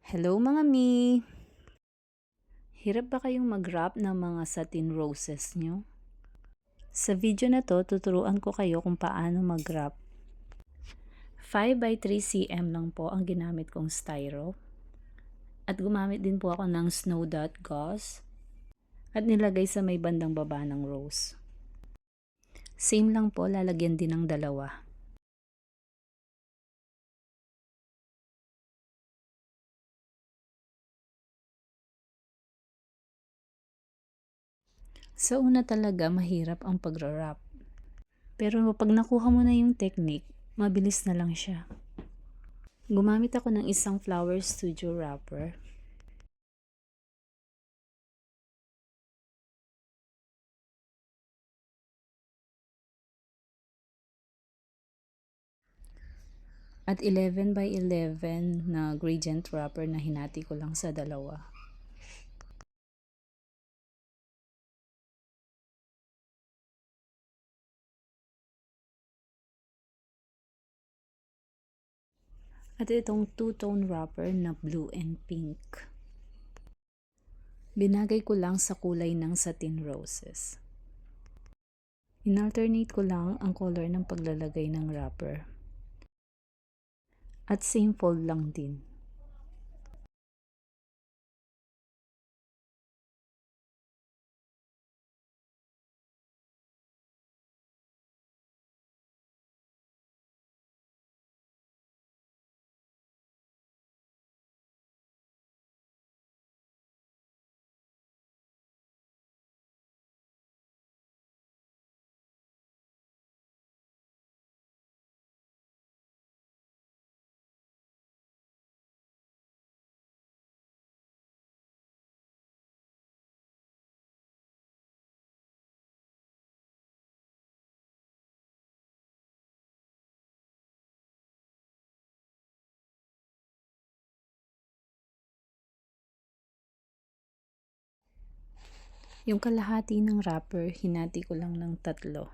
Hello mga mi! Hirap ba kayong mag-wrap ng mga satin roses nyo? Sa video na to, tuturuan ko kayo kung paano mag-wrap. 5 by 3 cm lang po ang ginamit kong styro. At gumamit din po ako ng snow dot gauze. At nilagay sa may bandang baba ng rose. Same lang po, lalagyan din ng dalawa. Sa una talaga, mahirap ang pag-wrap. Pero pag nakuha mo na yung technique, mabilis na lang siya. Gumamit ako ng isang Flower Studio wrapper. At 11 by 11 na gradient wrapper na hinati ko lang sa dalawa. At itong two-tone wrapper na blue and pink. Binagay ko lang sa kulay ng satin roses. In-alternate ko lang ang color ng paglalagay ng wrapper. At same fold lang din. Yung kalahati ng wrapper, hinati ko lang ng 3.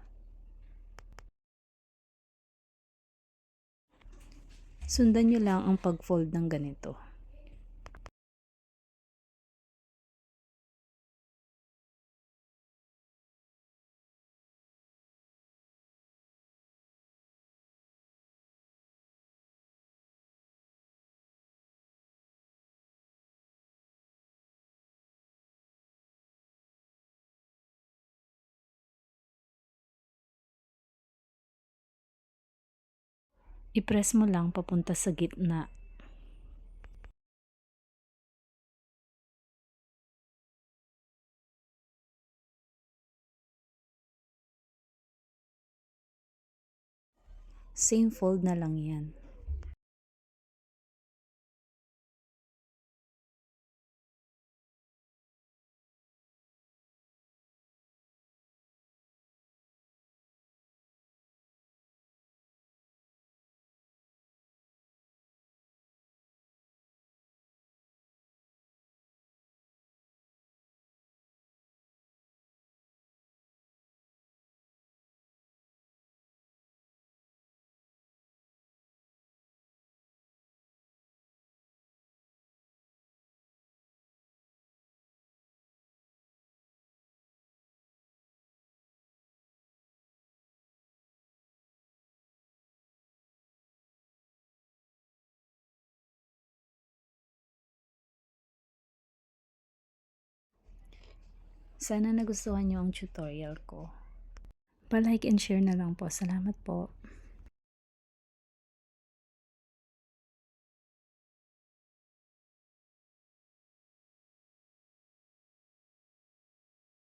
Sundan nyo lang ang pag-fold ng ganito. I-press mo lang papunta sa gitna. Same fold na lang yan. Sana nagustuhan nyo ang tutorial ko. Pa-like and share na lang po. Salamat po.